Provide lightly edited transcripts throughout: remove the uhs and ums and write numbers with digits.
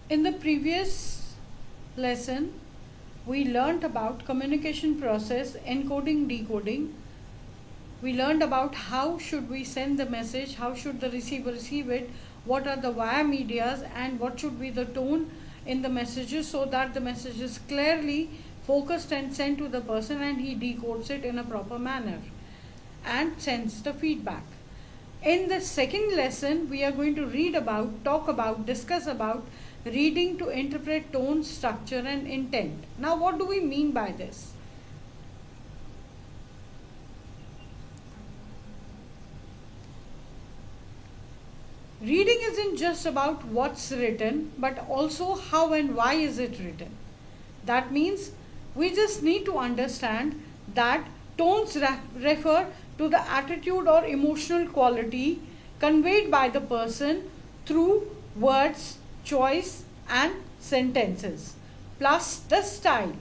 In the previous lesson, we learnt about communication process, encoding, decoding. We learned about how should we send the message, how should the receiver receive it, what are the via medias, and what should be the tone in the messages so that the message is clearly focused and sent to the person and he decodes it in a proper manner and sends the feedback. In the second lesson, we are going to read about, talk about, discuss about reading to interpret tone, structure, and intent. Now, what do we mean by this? Reading isn't just about what's written, but also how and why is it written. That means we just need to understand that tones refer to the attitude or emotional quality conveyed by the person through words, choice, and sentences, plus the style.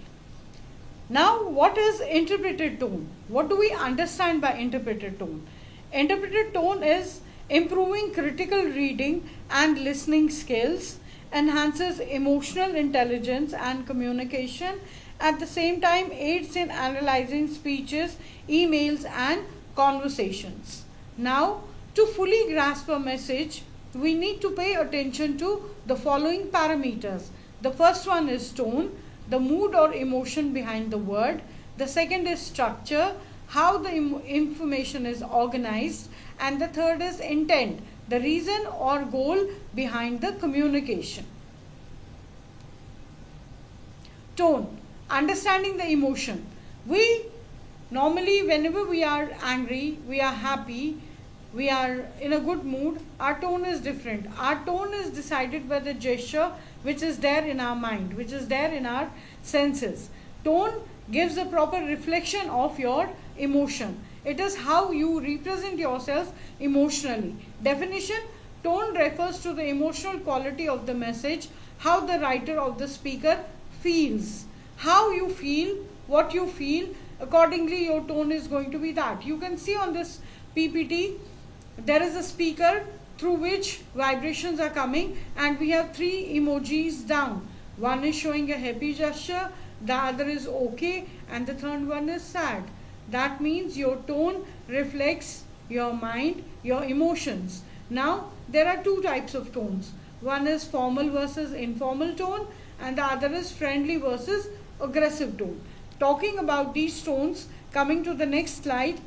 Now, what is interpreted tone? What do we understand by interpreted tone? Interpreted tone is improving critical reading and listening skills, enhances emotional intelligence and communication, at the same time aids in analyzing speeches, emails, and conversations. Now, to fully grasp a message, we need to pay attention to the following parameters. The first one is tone, the mood or emotion behind the word. The second is structure, how the information is organized. And the third is intent, the reason or goal behind the communication. Tone, understanding the emotion. We normally, whenever we are angry, we are happy, we are in a good mood, our tone is different. Our tone is decided by the gesture which is there in our mind, which is there in our senses. Tone gives a proper reflection of your emotion. It is how you represent yourself emotionally. Definition: tone refers to the emotional quality of the message, how the writer or the speaker feels. How you feel, what you feel, accordingly your tone is going to be that. You can see on this PPT, there is a speaker through which vibrations are coming, and we have 3 emojis down. One is showing a happy gesture, the other is okay, and the third one is sad. That means your tone reflects your mind, your emotions. Now, there are 2 types of tones. One is formal versus informal tone, and the other is friendly versus aggressive tone. Talking about these tones, coming to the next slide.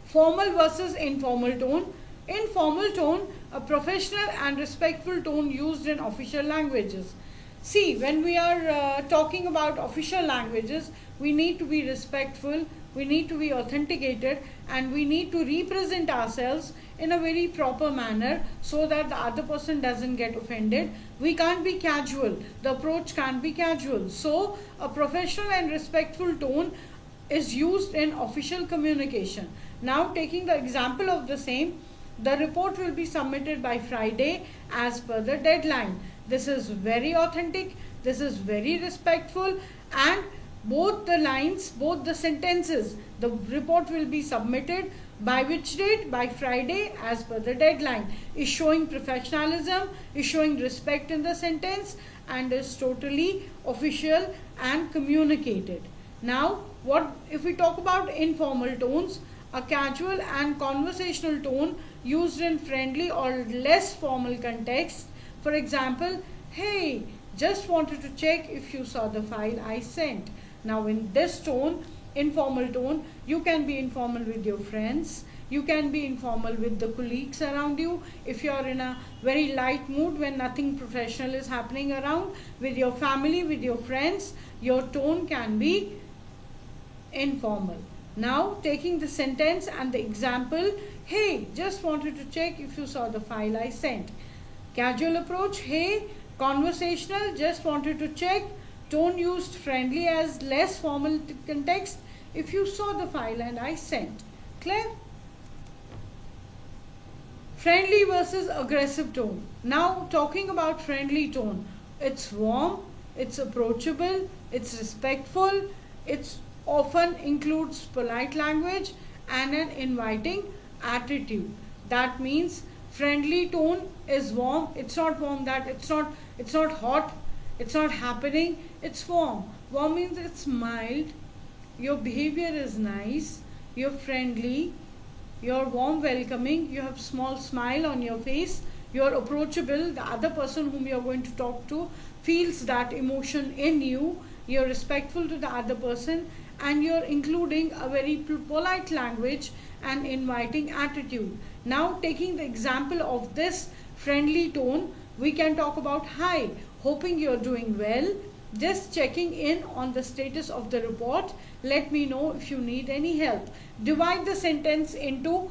Formal versus informal tone. Informal tone, a professional and respectful tone used in official languages. See, when we are talking about official languages, we need to be respectful, we need to be authenticated, and we need to represent ourselves in a very proper manner so that the other person doesn't get offended. We can't be casual. The approach can't be casual. So, a professional and respectful tone is used in official communication. Now, taking the example of the same, the report will be submitted by Friday as per the deadline. This is very authentic, this is very respectful, and both the lines, both the sentences, the report will be submitted by which date? By Friday as per the deadline. Is showing professionalism, is showing respect in the sentence, and is totally official and communicated. Now, what if we talk about informal tones? A casual and conversational tone used in friendly or less formal context. For example, hey, just wanted to check if you saw the file I sent. Now, in this tone, informal tone, you can be informal with your friends, you can be informal with the colleagues around you. If you are in a very light mood when nothing professional is happening around, with your family, with your friends, your tone can be informal. Now, taking the sentence and the example, hey, just wanted to check if you saw the file I sent. Casual approach, hey, conversational, just wanted to check. Tone used friendly as less formal context, if you saw the file and I sent. Clear? Friendly versus aggressive tone. Now, talking about friendly tone, it's warm, it's approachable, it's respectful, it's often includes polite language and an inviting attitude. That means Friendly tone is warm. It's not warm that it's not hot. It's not happening. It's warm. Warm means it's mild. Your behavior is nice. You're friendly. You're warm, welcoming. You have small smile on your face. You're approachable. The other person whom you're going to talk to feels that emotion in you. You're respectful to the other person, and you're including a very polite language and inviting attitude. Now, taking the example of this friendly tone, we can talk about hi, hoping you're doing well, just checking in on the status of the report. Let me know if you need any help. Divide the sentence into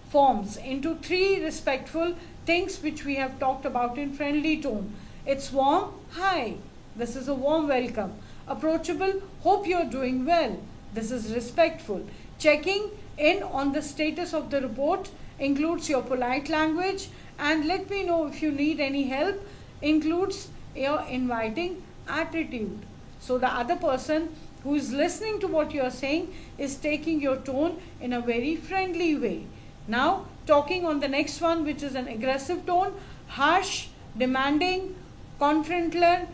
forms, into three respectful things which we have talked about in friendly tone. It's warm, hi, this is a warm welcome. Approachable, hope you're doing well, this is respectful. Checking in on the status of the report includes your polite language, and let me know if you need any help includes your inviting attitude. So the other person who is listening to what you are saying is taking your tone in a very friendly way. Now, talking on the next one, which is an aggressive tone, harsh, demanding, confrontational.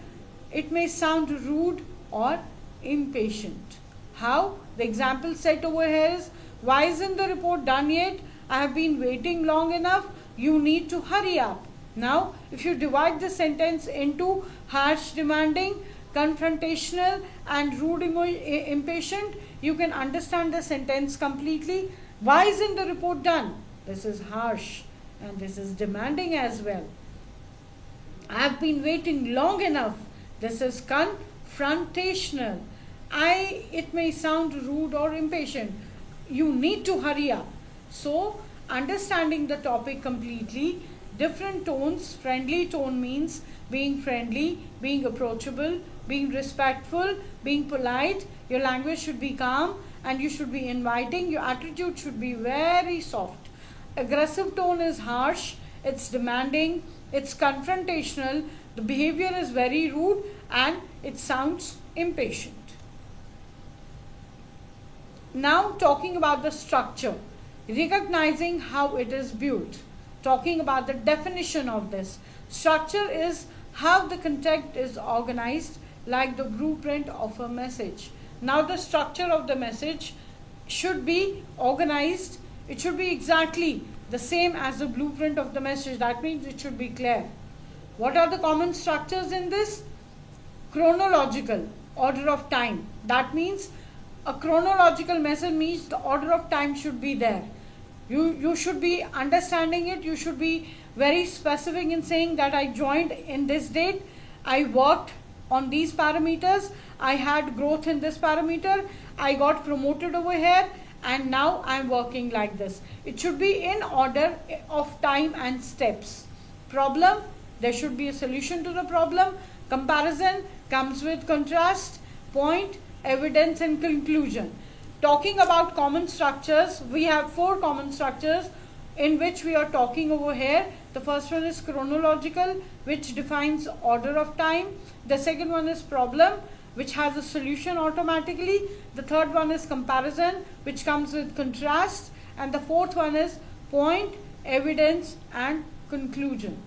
It may sound rude or impatient. How? The example set over here is, why isn't the report done yet? I have been waiting long enough. You need to hurry up. Now, if you divide the sentence into harsh, demanding, confrontational, and rude, impatient, you can understand the sentence completely. Why isn't the report done? This is harsh, and this is demanding as well. I have been waiting long enough. This is confrontational. It may sound rude or impatient. You need to hurry up. So, understanding the topic completely, different tones. Friendly tone means being friendly, being approachable, being respectful, being polite. Your language should be calm and you should be inviting. Your attitude should be very soft. Aggressive tone is harsh, it's demanding, it's confrontational, the behavior is very rude, and it sounds impatient. Now, talking about the structure, recognizing how it is built, talking about the definition of this. Structure is how the content is organized, like the blueprint of a message. Now, the structure of the message should be organized. It should be exactly the same as the blueprint of the message. That means it should be clear. What are the common structures in this? Chronological, order of time. That means a chronological message means the order of time should be there. You should be understanding it. You should be very specific in saying that I joined in this date, I worked on these parameters, I had growth in this parameter, I got promoted over here, and now I am working like this. It should be in order of time and steps. Problem, there should be a solution to the problem. Comparison comes with contrast. Point, evidence, and conclusion. Talking about common structures, we have 4 common structures in which we are talking over here. The first one is chronological, which defines order of time. The second one is problem, which has a solution automatically. The third one is comparison, which comes with contrast. And the fourth one is point, evidence, and conclusion.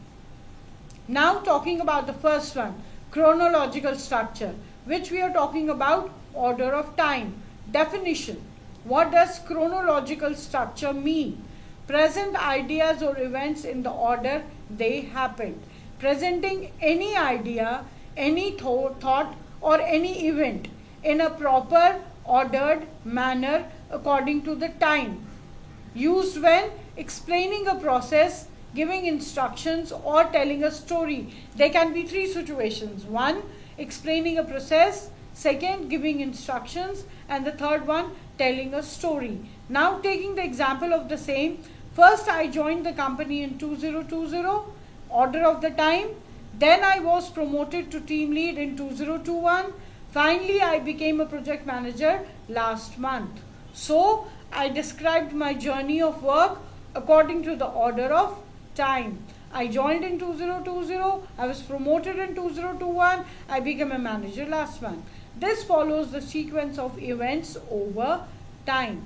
Now, talking about the first one, chronological structure, which we are talking about order of time. Definition. What does chronological structure mean? Present ideas or events in the order they happened. Presenting any idea, any thought or any event in a proper ordered manner according to the time. Used when explaining a process, giving instructions, or telling a story. There can be 3 situations. 1, explaining a process. 2, giving instructions. And the third one, telling a story. Now, taking the example of the same. First, I joined the company in 2020, order of the time. Then I was promoted to team lead in 2021. Finally, I became a project manager last month. So, I described my journey of work according to the order of time. I joined in 2020, I was promoted in 2021, I became a manager last month. This follows the sequence of events over time.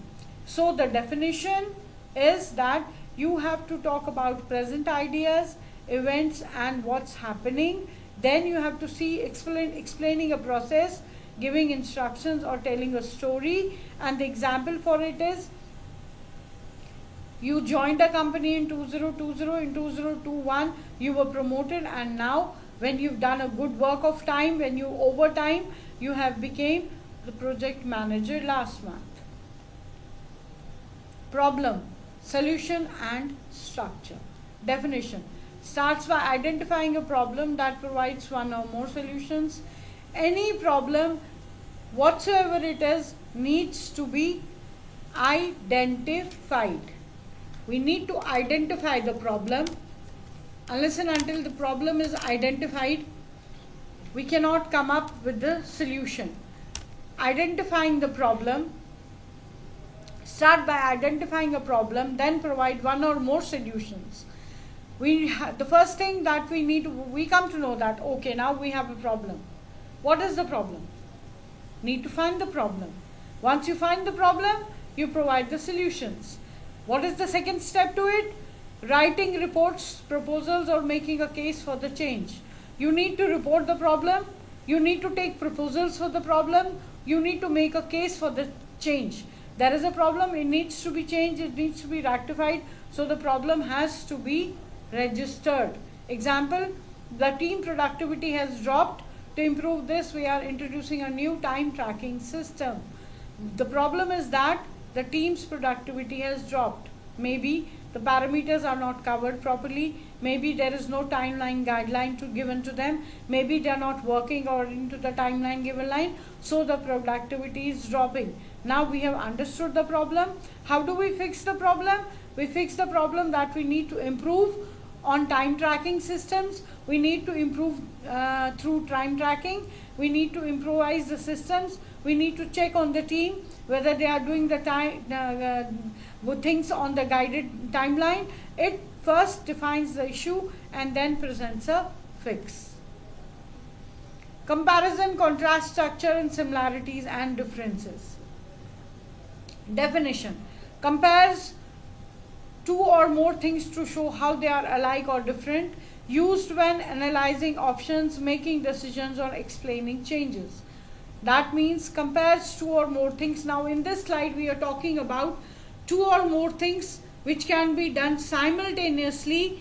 So the definition is that you have to talk about present ideas, events and what's happening. Then you have to see explaining a process, giving instructions or telling a story. And the example for it is, you joined a company in 2020, in 2021 you were promoted, and now when you've done a good work of time, when you overtime, you have became the project manager last month. Problem, solution and structure. Definition starts by identifying a problem that provides one or more solutions. Any problem whatsoever it is needs to be identified. We need to identify the problem. Unless and until the problem is identified, we cannot come up with the solution. Identifying the problem, start by identifying a problem, then provide one or more solutions. The first thing that we come to know that, okay, now we have a problem. What is the problem? Need to find the problem. Once you find the problem, you provide the solutions. What is the second step to it? Writing reports, proposals, or making a case for the change. You need to report the problem. You need to take proposals for the problem. You need to make a case for the change. There is a problem, it needs to be changed, it needs to be rectified, so the problem has to be registered. Example, the team productivity has dropped. To improve this, we are introducing a new time tracking system. The problem is that the team's productivity has dropped. Maybe the parameters are not covered properly. Maybe there is no timeline guideline given to them. Maybe they are not working according to the timeline given line. So the productivity is dropping. Now we have understood the problem. How do we fix the problem? We fix the problem that we need to improve on time tracking systems. We need to improve through time tracking. We need to improvise the systems. We need to check on the team whether they are doing the things on the guided timeline. It first defines the issue and then presents a fix. Comparison, contrast, structure and similarities and differences. Definition: compares two or more things to show how they are alike or different, used when analyzing options, making decisions or explaining changes. That means compares two or more things. Now in this slide we are talking about two or more things which can be done simultaneously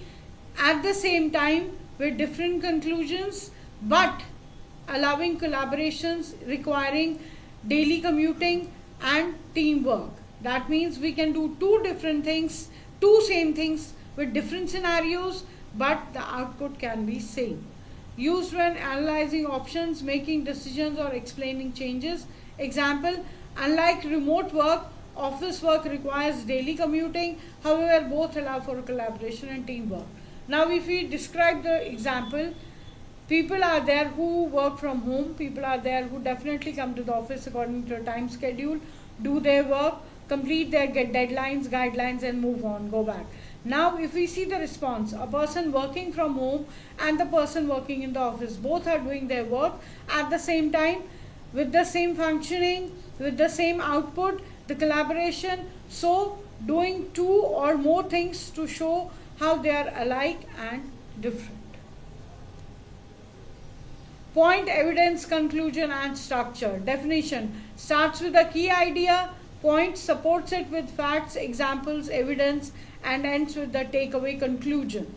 at the same time with different conclusions, but allowing collaborations, requiring daily commuting and teamwork. That means we can do two different things, two same things with different scenarios, but the output can be same. Used when analyzing options, making decisions or explaining changes. Example, unlike remote work, office work requires daily commuting. However, both allow for collaboration and teamwork. Now if we describe the example, people are there who work from home. People are there who definitely come to the office according to a time schedule, do their work, complete their deadlines, guidelines and move on, go back. Now if we see the response, a person working from home and the person working in the office, both are doing their work at the same time with the same functioning, with the same output, the collaboration. So doing two or more things to show how they are alike and different. Point, evidence, conclusion and structure. Definition: starts with a key idea, point, supports it with facts, examples, evidence and ends with the takeaway conclusion.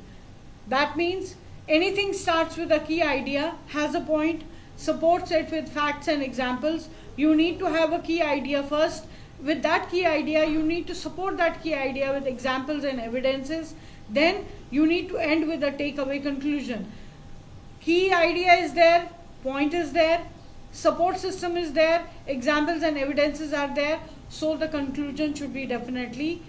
That means anything starts with a key idea, has a point, supports it with facts and examples. You need to have a key idea first. With that key idea, you need to support that key idea with examples and evidences. Then you need to end with a takeaway conclusion. Key idea is there, point is there, support system is there, examples and evidences are there. So the conclusion should be definitely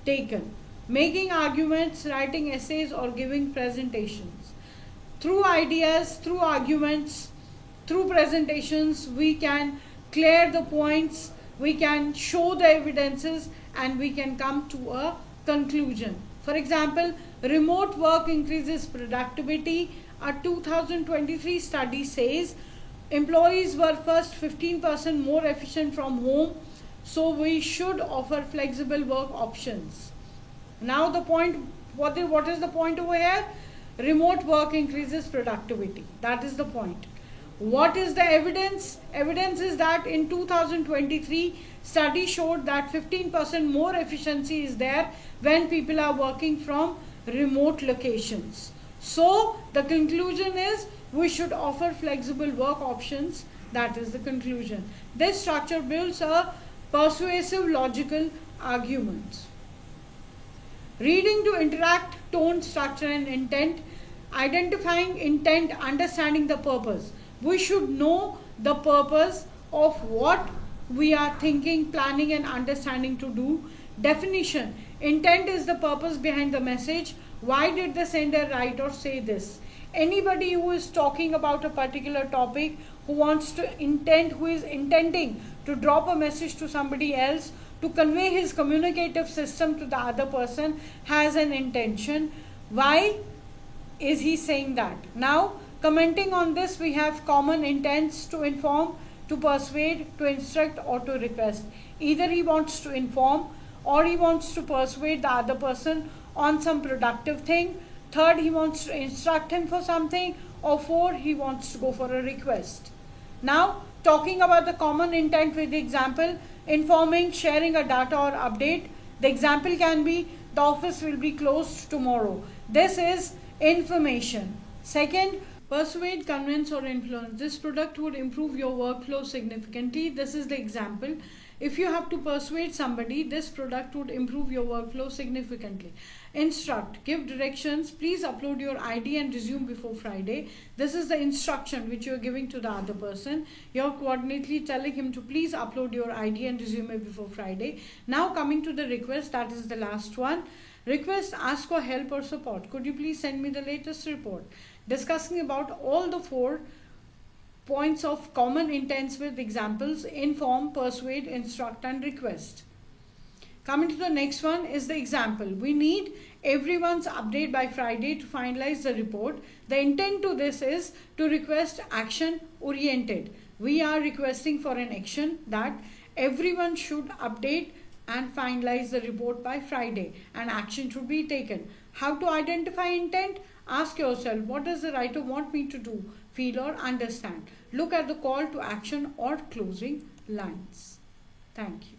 taken. Making arguments, writing essays or giving presentations. Through ideas, through arguments, through presentations, we can clear the points, we can show the evidences and we can come to a conclusion. For example, remote work increases productivity. A 2023 study says employees were first 15% more efficient from home. So we should offer flexible work options. Now the point, what is the point over here? Remote work increases productivity. That is the point. What is the evidence? Evidence is that in 2023, study showed that 15% more efficiency is there when people are working from remote locations. So the conclusion is we should offer flexible work options. That is the conclusion. This structure builds a persuasive logical argument. Reading to interact, tone, structure and intent. Identifying intent, understanding the purpose. We should know the purpose of what we are thinking, planning and understanding to do. Definition. Intent is the purpose behind the message. Why did the sender write or say this? Anybody who is talking about a particular topic, who is intending to drop a message to somebody else, to convey his communicative system to the other person, has an intention. Why is he saying that? Now, commenting on this, we have common intents: to inform, to persuade, to instruct or to request. Either he wants to inform or he wants to persuade the other person on some productive thing. Third, he wants to instruct him for something. Or four, he wants to go for a request. Now, talking about the common intent with the example: informing, sharing a data or update. The example can be, the office will be closed tomorrow. This is information. Second, persuade, convince or influence. This product would improve your workflow significantly. This is the example. If you have to persuade somebody, this product would improve your workflow significantly. Instruct, give directions. Please upload your ID and resume before Friday. This is the instruction which you are giving to the other person. You are coordinately telling him to please upload your ID and resume before Friday. Now coming to the request, that is the last one. Request, ask for help or support. Could you please send me the latest report? Discussing about all the 4 points of common intents with examples: inform, persuade, instruct and request. Coming to the next one is the example. We need everyone's update by Friday to finalize the report. The intent to this is to request action oriented. We are requesting for an action that everyone should update and finalize the report by Friday, and action should be taken. How to identify intent? Ask yourself, what does the writer want me to do, feel or understand? Look at the call to action or closing lines. Thank you.